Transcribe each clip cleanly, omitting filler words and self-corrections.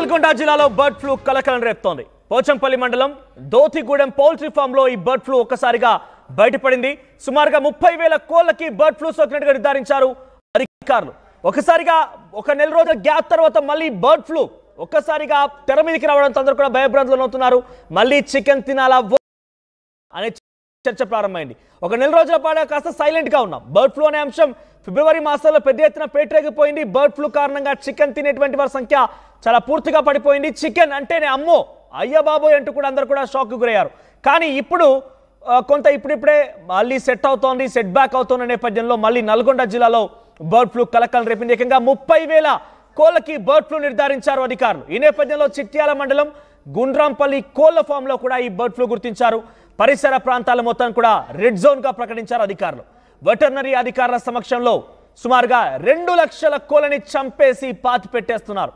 నల్గొండ జిల్లాలో bird flu కలకలం రేపుతోంది. పోచంపల్లి మండలం దోతిగూడెం పౌల్ట్రీ ఫామ్ లో ఈ బర్డ్ ఫ్లూ ఒక్కసారిగా బయటపడింది. సుమారుగా 30,000 కోళ్లకి బర్డ్ ఫ్లూ సోకినట్టుగా నిర్ధారించారు అధికారులు. ఒకసారిగా ఒక నెల రోజుల గ్యాప్ తర్వాత మళ్ళీ బర్డ్ ఫ్లూ ఒక్కసారిగా తెర మీదకి రావడంతో అందరూ కూడా భయభ్రాంతులు అవుతున్నారు. మళ్ళీ చికెన్ తినాలా అనే చర్చ ప్రారంభమైంది. ఒక నెల రోజుల పాటు కాస్త సైలెంట్ గా ఉన్నాం. బర్డ్ ఫ్లూ అనే అంశం ఫిబ్రవరి మాసంలో పెద్ద ఎత్తున పేటరేగిపోయింది. బర్డ్ ఫ్లూ కారణంగా చికెన్ తినేటువంటి వారి సంఖ్య చాలా పూర్తిగా పడిపోయింది. చికెన్ అంటేనే అమ్మో అయ్య బాబోయ్ అంటూ కూడా అందరూ కూడా షాక్ గురయ్యారు. కానీ ఇప్పుడు కొంత ఇప్పుడిప్పుడే మళ్ళీ సెట్ అవుతోంది, సెట్ బ్యాక్ అవుతున్న నేపథ్యంలో మళ్ళీ నల్గొండ జిల్లాలో బర్డ్ ఫ్లూ కలకలం రేపింది. ఏకంగా 30,000 కోళ్లకి బర్డ్ ఫ్లూ నిర్ధారించారు అధికారులు. ఈ నేపథ్యంలో చిట్యాల మండలం గుండ్రాంపల్లి కోళ్ల ఫామ్ లో కూడా ఈ బర్డ్ ఫ్లూ గుర్తించారు. పరిసర ప్రాంతాల మొత్తం కూడా రెడ్ జోన్ గా ప్రకటించారు అధికారులు. వెటర్నరీ అధికారుల సమక్షంలో సుమారుగా 2 లక్షల కోళ్లని చంపేసి పాతి పెట్టేస్తున్నారు.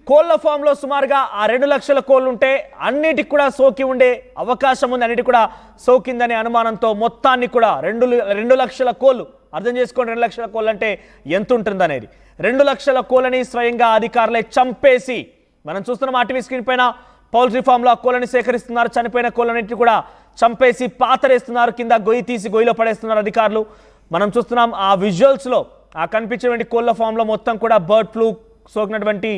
కోళ్ల ఫామ్ లో సుమారుగా ఆ 2 లక్షల కోళ్లు ఉంటే అన్నిటికి కూడా సోకి ఉండే అవకాశం ఉంది. అన్నిటికి కూడా సోకిందనే అనుమానంతో మొత్తాన్ని కూడా 2 లక్షల కోళ్లు, అర్థం చేసుకోండి 2 లక్షల కోళ్ళు అంటే ఎంత ఉంటుంది అనేది. 2 లక్షల కోళ్ళని స్వయంగా అధికారులే చంపేసి, మనం చూస్తున్నాం ఆర్టీవీ స్క్రీన్ పైన పౌల్ట్రీ ఫామ్ లో ఆ కోళ్ళని సేకరిస్తున్నారు. చనిపోయిన కోళ్ళన్నింటినీ కూడా చంపేసి పాతరేస్తున్నారు. కింద గొయ్యి తీసి గొయ్యిలో పడేస్తున్నారు అధికారులు. మనం చూస్తున్నాం ఆ విజువల్స్ లో ఆ కనిపించేటువంటి కోళ్ల ఫామ్ లో మొత్తం కూడా బర్డ్ ఫ్లూ సోకినటువంటి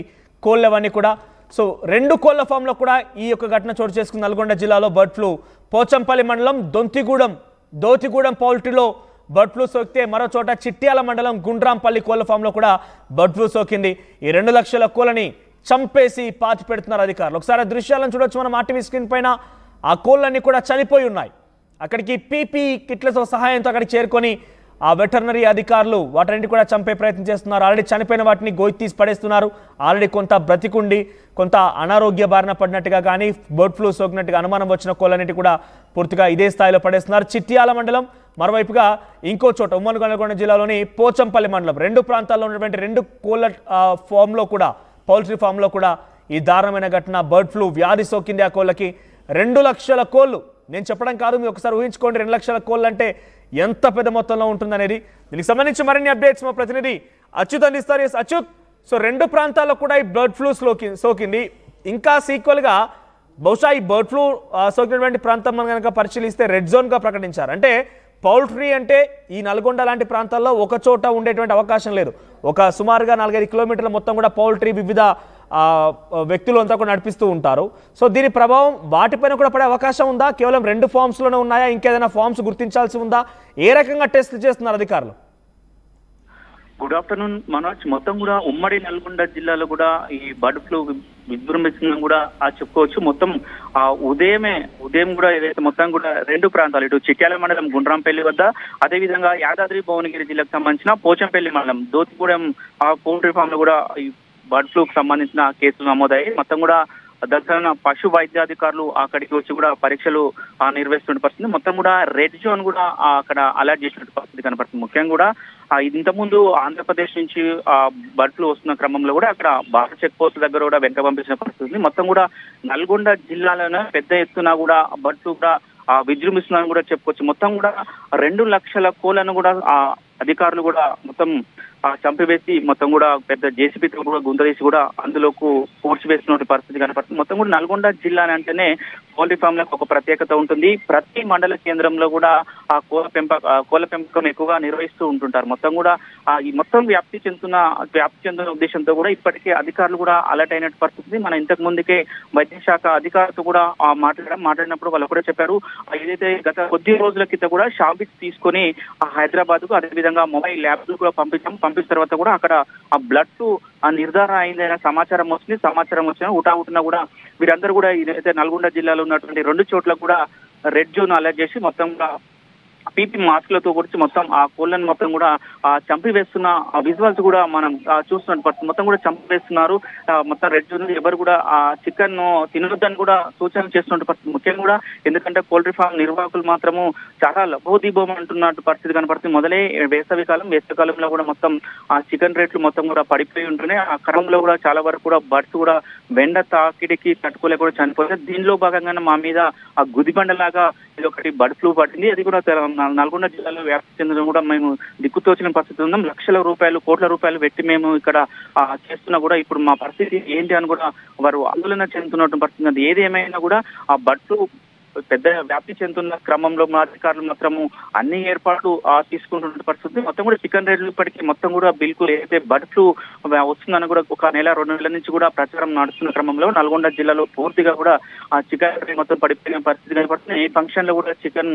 కోళ్ళవన్నీ కూడా. సో 2 కోళ్ల ఫామ్ లో కూడా ఈ యొక్క ఘటన చోటు చేసుకుంది నల్గొండ జిల్లాలో బర్డ్ ఫ్లూ. పోచంపల్లి మండలం దోతిగూడెం పౌల్ట్రీలో బర్డ్ ఫ్లూ సోకితే మరో చోట చిట్యాల మండలం గుండ్రాంపల్లి కోళ్ల ఫామ్ లో కూడా బర్డ్ ఫ్లూ సోకింది. ఈ 2 లక్షల కోళ్ళని చంపేసి పాతి పెడుతున్నారు అధికారులు. ఒకసారి దృశ్యాలను చూడొచ్చు మనం ఆర్టీవీ స్క్రీన్ పైన. ఆ కోళ్ళన్నీ కూడా చనిపోయి ఉన్నాయి. అక్కడికి పీపీ కిట్లతో సహాయంతో అక్కడికి చేరుకొని ఆ వెటర్నరీ అధికారులు వాటిని కూడా చంపే ప్రయత్నం చేస్తున్నారు. ఆల్రెడీ చనిపోయిన వాటిని గొయ్యి తీసి పడేస్తున్నారు. ఆల్రెడీ కొంత బ్రతికుండి కొంత అనారోగ్య బారిన పడినట్టుగా కానీ బర్డ్ ఫ్లూ సోకినట్టుగా అనుమానం వచ్చిన కోళ్ళన్నిటి కూడా పూర్తిగా ఇదే స్థాయిలో పడేస్తున్నారు. చిట్యాల మండలం, మరోవైపుగా ఇంకో చోట ఉమ్మడి నల్గొండ జిల్లాలోని పోచంపల్లి మండలం 2 ప్రాంతాల్లో ఉన్నటువంటి 2 కోళ్ళ ఫామ్లో కూడా, పౌల్ట్రీ ఫామ్లో కూడా ఈ దారుణమైన ఘటన బర్డ్ ఫ్లూ వ్యాధి సోకింది ఆ కోళ్ళకి. 2 లక్షల కోళ్ళు, నేను చెప్పడం కాదు, మీరు ఒకసారి ఊహించుకోండి 2 లక్షల కోళ్ళు అంటే ఎంత పెద్ద మొత్తంలో ఉంటుందనేది. దీనికి సంబంధించి మరిన్ని అప్డేట్స్ మా ప్రతినిధి అచ్యుత్ అందిస్తారు. ఎస్ అచ్యుత్, సో 2 ప్రాంతాల్లో కూడా ఈ బర్డ్ ఫ్లూ సోకింది. ఇంకా సీక్వెల్గా బహుశా ఈ బర్డ్ ఫ్లూ సోకినటువంటి ప్రాంతం మనం కనుక పరిశీలిస్తే రెడ్ జోన్గా ప్రకటించారు. అంటే పౌల్ట్రీ అంటే ఈ నల్గొండ లాంటి ప్రాంతాల్లో ఒక చోట ఉండేటువంటి అవకాశం లేదు. ఒక సుమారుగా 4-5 కిలోమీటర్ల మొత్తం కూడా పౌల్ట్రీ వివిధ వ్యక్తులు అంతా కూడా నడిపిస్తూ ఉంటారు. సో దీని ప్రభావం వాటిపైన కూడా పడే అవకాశం ఉందా? కేవలం 2 ఫామ్స్లోనే ఉన్నాయా? ఇంకేదైనా ఫామ్స్ గుర్తించాల్సి ఉందా? ఏ రకంగా టెస్ట్లు చేస్తున్నారు అధికారులు? Good afternoon Manoj. మొత్తం కూడా ఉమ్మడి నల్గొండ జిల్లాలో కూడా ఈ బర్డ్ ఫ్లూ విజృంభిస్తుందని కూడా చెప్పుకోవచ్చు. మొత్తం ఉదయం కూడా ఏదైతే మొత్తం కూడా 2 ప్రాంతాలు, ఇటు చిట్యాల మండలం గుండ్రాంపల్లి వద్ద, అదేవిధంగా యాదాద్రి భువనగిరి జిల్లాకు సంబంధించిన పోచంపల్లి మండలం దోతిగూడెం పౌల్ట్రీ ఫామ్ లో కూడా ఈ బర్డ్ ఫ్లూకు సంబంధించిన కేసులు నమోదయ్యాయి. మొత్తం కూడా దర్శన పశు వైద్యాధికారులు అక్కడికి వచ్చి కూడా పరీక్షలు నిర్వహిస్తున్న పరిస్థితి. మొత్తం కూడా రెడ్ జోన్ కూడా అక్కడ అలర్ట్ చేసిన పరిస్థితి కనపడుతుంది. ముఖ్యంగా కూడా ఇంతకుముందు ఆంధ్రప్రదేశ్ నుంచి బర్డ్ ఫ్లూ వస్తున్న క్రమంలో కూడా అక్కడ భారత చెక్ పోస్ట్ దగ్గర కూడా వెనక పంపించిన పరిస్థితి. మొత్తం కూడా నల్గొండ జిల్లాలోనే పెద్ద ఎత్తున కూడా బర్డ్ ఫ్లూ కూడా విజృంభిస్తుందని కూడా చెప్పుకోవచ్చు. మొత్తం కూడా 2 లక్షల కోళ్లను కూడా అధికారులు కూడా మొత్తం చంపివేసి మొత్తం కూడా పెద్ద జేసీబీతో కూడా గుంతలేసి కూడా అందులోకి పూడ్చివేస్తున్న పరిస్థితి కనపడుతుంది. మొత్తం కూడా నల్గొండ జిల్లా అంటేనే పౌల్ట్రీ ఫామ్ లకు ఒక ప్రత్యేకత ఉంటుంది. ప్రతి మండల కేంద్రంలో కూడా ఆ కోళ్ల పెంపకం ఎక్కువగా నిర్వహిస్తూ ఉంటుంటారు. మొత్తం కూడా ఈ మొత్తం వ్యాప్తి చెందుతున్న ఉద్దేశంతో కూడా ఇప్పటికే అధికారులు కూడా అలర్ట్ అయినట్టు పరిస్థితి. మన ఇంతకు ముందుకే వైద్య శాఖ అధికారులతో కూడా మాట్లాడినప్పుడు వాళ్ళు కూడా చెప్పారు, ఏదైతే గత కొద్ది రోజుల క్రితం కూడా షాబిట్స్ తీసుకొని హైదరాబాద్ కు, అదేవిధంగా మొబైల్ ల్యాబ్స్ కూడా పంపించిన తర్వాత కూడా అక్కడ ఆ బ్లడ్ టు నిర్ధారణ అయిందనే సమాచారం వచ్చిన ఊటావుతున్నా కూడా వీరందరూ కూడా ఇదైతే నల్గొండ జిల్లాలో ఉన్నటువంటి 2 చోట్ల కూడా రెడ్ జోన్ అలర్ట్ చేసి మొత్తం పీపీ మాస్క్లతో గురించి మొత్తం ఆ కోళ్ళని మొత్తం కూడా చంపివేస్తున్న విజువల్స్ కూడా మనం చూస్తున్నట్టు మొత్తం కూడా చంపివేస్తున్నారు. మొత్తం రెడ్ జోన్ ఎవరు కూడా ఆ చికెన్ తినొద్దని కూడా సూచన చేస్తున్నట్టు పరిస్థితి. ముఖ్యంగా కూడా ఎందుకంటే పౌల్ట్రీ ఫామ్ నిర్వాహకులు మాత్రము చాలా లభోదీభం అంటున్నట్టు పరిస్థితి కనపడుతుంది. మొదలే వేసవికాలంలో కూడా మొత్తం ఆ చికెన్ రేట్లు మొత్తం కూడా పడిపోయి ఉంటున్నాయి. ఆ క్రమంలో కూడా చాలా వరకు కూడా బర్డ్స్ కూడా వెండ తాకిడికి తట్టుకోలేక కూడా చనిపోతుంది. దీనిలో భాగంగానే మా మీద ఆ గుదిబండలాగా ఇది ఒకటి బర్డ్ ఫ్లూ పట్టింది. అది కూడా నల్గొండ జిల్లాలో వ్యాప్తి చెందడం కూడా మేము దిక్కుతోచిన పరిస్థితి ఉన్నాం. లక్షల రూపాయలు, కోట్ల రూపాయలు పెట్టి మేము ఇక్కడ చేస్తున్నా కూడా ఇప్పుడు మా పరిస్థితి ఏంటి అని కూడా వారు ఆందోళన చెందుతున్నటువంటి పరిస్థితి. ఏది ఏమైనా కూడా ఆ బట్లు పెద్ద వ్యాప్తి చెందుతున్న క్రమంలో మా అధికారులు మాత్రము అన్ని ఏర్పాట్లు తీసుకుంటున్న పరిస్థితి. మొత్తం కూడా చికెన్ రేట్లు ఇప్పటికీ మొత్తం కూడా బిల్కుల్ ఏదైతే బర్డ్ ఫ్లూ వస్తుందని కూడా ఒక నెల 2 నెలల నుంచి కూడా ప్రచారం నడుస్తున్న క్రమంలో నల్గొండ జిల్లాలో పూర్తిగా కూడా ఆ చికెన్ రేట్ మొత్తం పడిపోయిన పరిస్థితి కనపడుతుంది. ఏ ఫంక్షన్ లో కూడా చికెన్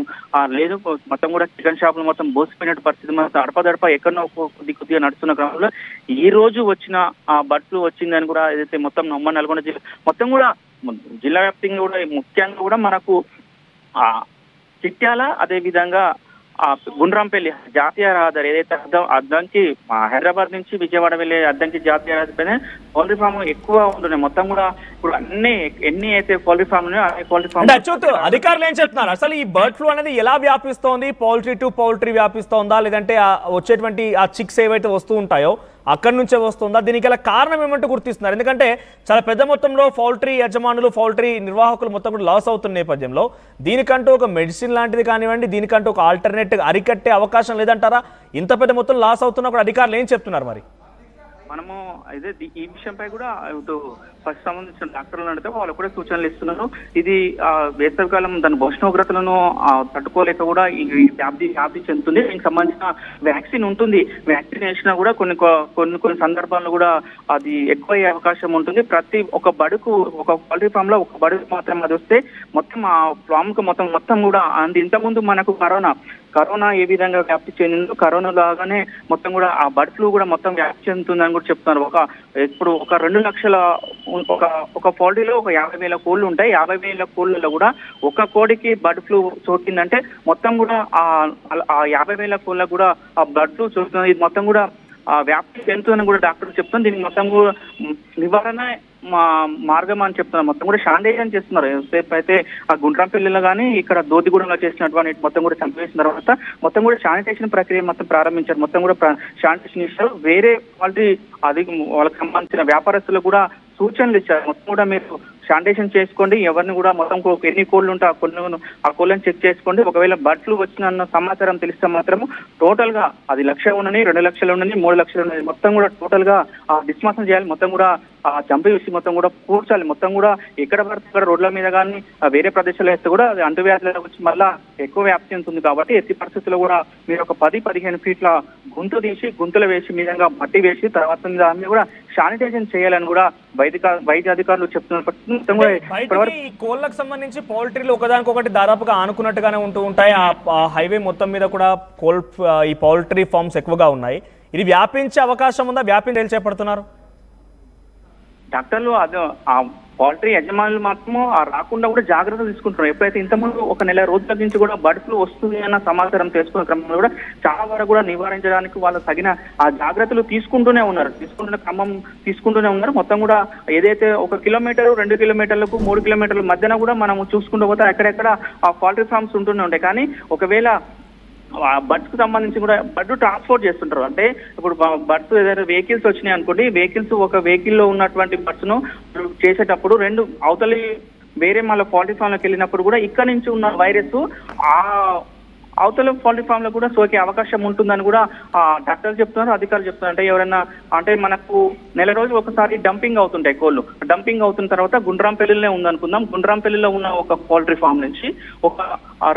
లేదు, మొత్తం కూడా చికెన్ షాపులు మొత్తం బోసిపోయినట్టు పరిస్థితి. మొత్తం అడపదడప ఎక్కడో కొద్దిగా నడుస్తున్న క్రమంలో ఈ రోజు వచ్చిన ఆ బర్డ్ ఫ్లూ వచ్చిందని కూడా ఏదైతే మొత్తం నల్గొండ జిల్లా మొత్తం కూడా జిల్లా వ్యాప్తంగా కూడా ముఖ్యంగా కూడా మనకు చిట్యాల అదే విధంగా గుండ్రాంపల్లి జాతీయ రహదారి ఏదైతే అద్దంకి హైదరాబాద్ నుంచి విజయవాడ వెళ్ళే అద్దంకి జాతీయ రహదారి పైన పౌల్ట్రీ ఫామ్ ఎక్కువ ఉంటున్నాయి. మొత్తం కూడా ఇప్పుడు ఎన్ని అయితే పౌల్ట్రీ ఫామ్ ఉన్నాయో అదే పౌల్ట్రీ ఫామ్. అధికారులు ఏం చెప్తున్నారు అసలు ఈ బర్డ్ ఫ్లూ అనేది ఎలా వ్యాపిస్తోంది? పౌల్ట్రీ టు పౌల్ట్రీ వ్యాపిస్తోందా, లేదంటే వచ్చేటువంటి ఆ చిక్స్ ఏవైతే వస్తూ ఉంటాయో అక్కడి నుంచే వస్తుందా? దీనికి గల కారణం ఏమంటూ గుర్తిస్తున్నారు? ఎందుకంటే చాలా పెద్ద మొత్తంలో పౌల్ట్రీ యజమానులు, పౌల్ట్రీ నిర్వాహకులు మొత్తం కూడా లాస్ అవుతున్న నేపథ్యంలో దీనికంటూ ఒక మెడిసిన్ లాంటిది కానివ్వండి, దీనికంటూ ఒక ఆల్టర్నేటివ్ అరికట్టే అవకాశం లేదంటారా? ఇంత పెద్ద మొత్తం లాస్ అవుతున్నా కూడా అధికారులు ఏం చెప్తున్నారు మరి? మనము అయితే ఈ విషయంపై కూడా ఫస్ట్ సంబంధించిన డాక్టర్లు అడిగితే వాళ్ళు కూడా సూచనలు ఇస్తున్నారు. ఇది వేసవికాలం దాని ఉష్ణోగ్రతలను తట్టుకోలేక కూడా ఈ వ్యాప్తి చెందుతుంది. దీనికి సంబంధించిన వ్యాక్సిన్ ఉంటుంది. వ్యాక్సిన్ వేసినా కూడా కొన్ని సందర్భాల్లో కూడా అది ఎక్కువ అయ్యే అవకాశం ఉంటుంది. ప్రతి ఒక బడుకు, ఒక పౌల్ట్రీ ఫామ్ లో ఒక బడుకు మాత్రం అది వస్తే మొత్తం ఆ ఫామ్ కు మొత్తం కూడా ఇంతకుముందు మనకు కరోనా ఏ విధంగా వ్యాప్తి చెందిందో కరోనా లాగానే మొత్తం కూడా ఆ బర్డ్ ఫ్లూ కూడా మొత్తం వ్యాప్తి చెందుతుందని కూడా చెప్తున్నారు. ఇప్పుడు ఒక 2 లక్షల ఒక పౌల్ట్రీలో ఒక 50,000 కోళ్లు ఉంటాయి. 50,000 కోళ్లలో కూడా ఒక కోడికి బర్డ్ ఫ్లూ సోకిందంటే మొత్తం కూడా ఆ 50,000 కోళ్ళకు కూడా ఆ బర్డ్ ఫ్లూ సోకుతుంది. ఇది మొత్తం కూడా వ్యాప్తి చెందుతుందని కూడా డాక్టర్లు చెప్తున్నారు. దీనికి మొత్తం కూడా నివారణ మార్గం అని చెప్తున్నారు. మొత్తం కూడా శానిటైజేషన్ చేస్తున్నారు. సేపు అయితే ఆ గుండ్రాంపల్లిలో కానీ ఇక్కడ దోతిగూడెంలో చేసినటువంటి మొత్తం కూడా చంపేసిన తర్వాత మొత్తం కూడా శానిటైజేషన్ ప్రక్రియ మొత్తం ప్రారంభించారు. మొత్తం కూడా శానిటైజేషన్ చేస్తారు. వేరే వాళ్ళకి సంబంధించిన వ్యాపారస్తులు కూడా సూచనలు ఇచ్చారు. మొత్తం కూడా మీరు శానిటైజేషన్ చేసుకోండి, ఎవరిని కూడా మొత్తం ఎన్ని కోళ్ళు ఉంటే ఆ కోళ్ళని చెక్ చేసుకోండి. ఒకవేళ బర్డ్ ఫ్లూ వచ్చిన సమాచారం తెలిస్తే మాత్రము టోటల్ గా అది 1 లక్ష ఉండని, 2 లక్షలు ఉండని, 3 లక్షలు ఉండని మొత్తం కూడా టోటల్ గా డిస్మాసం చేయాలి. మొత్తం కూడా చంపేసి మొత్తం కూడా పూడ్చాలి. మొత్తం కూడా ఎక్కడ పడితే అక్కడ రోడ్ల మీద కానీ వేరే ప్రదేశాల్లో వేస్తే కూడా అది అంటువ్యాధులకు వచ్చి మళ్ళా ఎక్కువ వ్యాప్తి ఉంటుంది. కాబట్టి ఎట్టి పరిస్థితుల్లో కూడా మీరు ఒక 10-15 ఫీట్ల గుంత తీసి గుంతలు వేసి మీదంగా మట్టి వేసి తర్వాత దాన్ని కూడా శానిటైజేషన్ చేయాలని కూడా వైద్య అధికారులు చెప్తున్నారు. ఈ కోళ్ళకు సంబంధించి పౌల్ట్రీలు ఒకదానికొకటి దాదాపుగా ఆనుకున్నట్టుగానే ఉంటూ ఉంటాయి. ఆ హైవే మొత్తం మీద కూడా ఈ పౌల్ట్రీ ఫార్మ్స్ ఎక్కువగా ఉన్నాయి. ఇది వ్యాపించే అవకాశం ఉందా? వ్యాపించి చేపడుతున్నారు డాక్టర్లు. ఆ పౌల్ట్రీ యజమానులు మాత్రము రాకుండా కూడా జాగ్రత్తలు తీసుకుంటున్నారు. ఎప్పుడైతే ఇంతకుముందు ఒక నెల రోజుల నుంచి కూడా బర్డ్ ఫ్లూ వస్తుంది అన్న సమాచారం తెలుసుకున్న క్రమంలో కూడా చాలా వరకు కూడా నివారించడానికి వాళ్ళు తగిన ఆ జాగ్రత్తలు తీసుకుంటూనే ఉన్నారు. మొత్తం కూడా ఏదైతే 1 కిలోమీటర్ 2 కిలోమీటర్లకు 3 కిలోమీటర్ల మధ్యన కూడా మనము చూసుకుంటూ పోతే అక్కడెక్కడ ఆ పౌల్ట్రీ ఫార్మ్స్ ఉంటూనే ఉంటాయి. కానీ ఒకవేళ బర్డ్స్ కు సంబంధించి కూడా బర్డ్ ట్రాన్స్పోర్ట్ చేస్తుంటారు. అంటే ఇప్పుడు బర్డ్స్ ఏదైనా వెహికల్స్ వచ్చినాయి అనుకోండి, ఒక వెహికల్ లో ఉన్నటువంటి బర్డ్స్ ను చేసేటప్పుడు అవతలి వేరే మళ్ళీ పౌల్ట్రీ ఫామ్ లోకి వెళ్ళినప్పుడు కూడా ఇక్కడ నుంచి ఉన్న వైరస్ అవతల పౌల్ట్రీ ఫామ్ లో కూడా సోకే అవకాశం ఉంటుందని కూడా డాక్టర్లు చెప్తున్నారు, అధికారులు చెప్తున్నారు. అంటే ఎవరైనా అంటే మనకు నెల రోజులు ఒకసారి డంపింగ్ అవుతుంటాయి కోళ్ళు. డంపింగ్ అవుతున్న తర్వాత గుండ్రాంపల్లిలోనే ఉందనుకుందాం. గుండ్రాంపల్లిలో ఉన్న ఒక పౌల్ట్రీ ఫామ్ నుంచి ఒక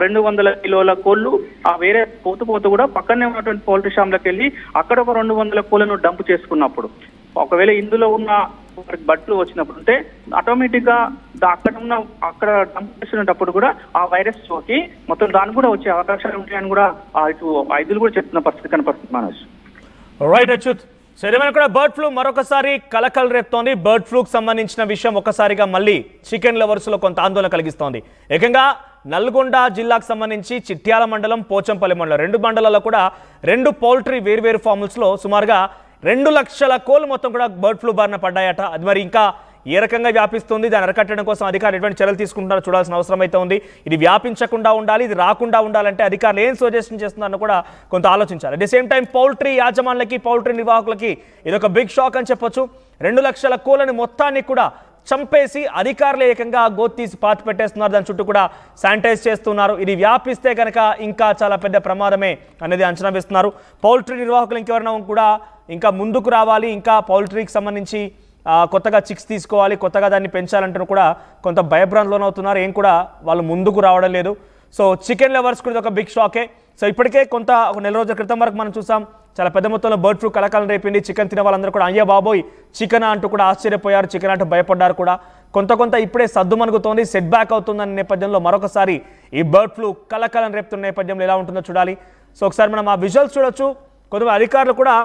200 కిలోల కోళ్ళు వేరే పోతూ కూడా పక్కనే ఉన్నటువంటి పౌల్ట్రీ షాప్లోకి వెళ్ళి అక్కడ ఒక 200 కోళ్ళను డంప్ చేసుకున్నప్పుడు ఒకవేళ ఇందులో ఉన్న బర్డ్ ఫ్లూ వచ్చినప్పుడు అంటే ఆటోమేటిక్ గా అక్కడ డంప్ చేసినప్పుడు కూడా ఆ వైరస్ సోకి మొత్తం దానికి కూడా వచ్చే అవకాశాలు ఉంటాయని కూడా ఇటు వైద్యులు కూడా చెప్తున్న పరిస్థితి కనపడుతుంది. మనోజ్ రైట్ అచ్యుత్. సరేమైనా కూడా బర్డ్ ఫ్లూ మరొకసారి కలకలు రేపుతోంది. బర్డ్ ఫ్లూకి సంబంధించిన విషయం ఒక్కసారిగా మళ్ళీ చికెన్ లవర్స్ లో కొంత ఆందోళన కలిగిస్తోంది. ఏకంగా నల్గొండ జిల్లాకు సంబంధించి చిట్యాల మండలం, పోచంపల్లి మండలం 2 మండలాల్లో కూడా 2 పౌల్ట్రీ వేర్వేరు ఫార్మ్స్ లో సుమారుగా 2 లక్షల కోళ్ళు మొత్తం కూడా బర్డ్ ఫ్లూ బారిన పడ్డాయట. అది మరి ఇంకా ఏ రకంగా వ్యాపిస్తుంది, దాన్ని అరికట్టడం కోసం అధికారులు ఎటువంటి చర్యలు తీసుకుంటారో చూడాల్సిన అవసరం అయితే ఉంది. ఇది వ్యాపించకుండా ఉండాలి, ఇది రాకుండా ఉండాలంటే అధికారులు ఏం సజెషన్ చేస్తున్నారో కూడా కొంత ఆలోచించాలి. At the same time poultry యాజమాన్లకి, పౌల్ట్రీ నిర్వాహకులకి ఇదొక బిగ్ షాక్ అని చెప్పొచ్చు. 2 లక్షల కోళ్ళని మొత్తాన్ని కూడా చంపేసి అధికారులు ఏకంగా గోతి తీసి పాతి పెట్టేస్తున్నారు. దాని చుట్టూ కూడా శానిటైజ్ చేస్తున్నారు. ఇది వ్యాపిస్తే కనుక ఇంకా చాలా పెద్ద ప్రమాదమే అనేది అంచనా వేస్తున్నారు. పౌల్ట్రీ నిర్వాహకులు ఇంకెవరైనా కూడా ఇంకా ముందుకు రావాలి, ఇంకా పౌల్ట్రీకి సంబంధించి కొత్తగా చిక్స్ తీసుకోవాలి, కొత్తగా దాన్ని పెంచాలంటూ కూడా కొంత భయభ్రాంతిలోనే అవుతున్నారు. ఏం కూడా వాళ్ళు ముందుకు రావడం లేదు. సో చికెన్ లవర్స్ కూడా ఒక బిగ్ షాకే. సో ఇప్పటికే ఒక నెల రోజుల క్రితం వరకు మనం చూసాం చాలా పెద్ద మొత్తంలో బర్డ్ ఫ్లూ కలకాలం రేపింది. చికెన్ తినే వాళ్ళందరూ కూడా అయ్యా బాబోయ్ చికెన్ అంటూ కూడా ఆశ్చర్యపోయారు, చికెన్ అంటూ భయపడ్డారు కూడా. కొంత ఇప్పుడే సద్దుమణుగుతోంది, సెట్ బ్యాక్ అవుతుందన్న నేపథ్యంలో మరొకసారి ఈ బర్డ్ ఫ్లూ కలకాలం రేపుతున్న నేపథ్యంలో ఎలా ఉంటుందో చూడాలి. సో ఒకసారి మనం ఆ విజువల్స్ చూడొచ్చు. కొంతమంది అధికారులు కూడా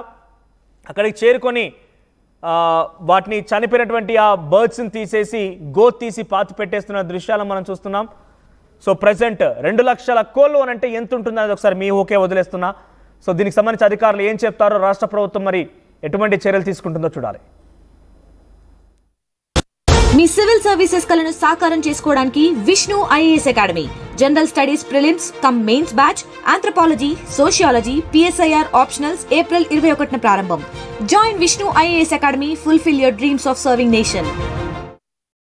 అక్కడికి చేరుకొని వాటిని చనిపోయినటువంటి ఆ బర్డ్స్ని తీసేసి తీసి పాతి పెట్టేస్తున్న దృశ్యాలను మనం చూస్తున్నాం. సో ప్రెసెంట్ 2 లక్షల కోళ్ళు అని అంటే ఎంత ఉంటుంది అనేది ఒకసారి మీ ఊకే వదిలేస్తున్నా. సో దీనికి సంబంధించి అధికారులు ఏం చెప్తారో, రాష్ట్ర ప్రభుత్వం మరి ఎటువంటి చర్యలు తీసుకుంటుందో చూడాలి. మీ సివిల్ సర్వీసెస్ కలను సాకారం చేసుకోవడానికి Vishnu IAS academy general studies prelims cum mains batch, anthropology, sociology, PSIR optionals April 21న ప్రారంభం. Join Vishnu IAS academy, fulfil your dreams of serving nation.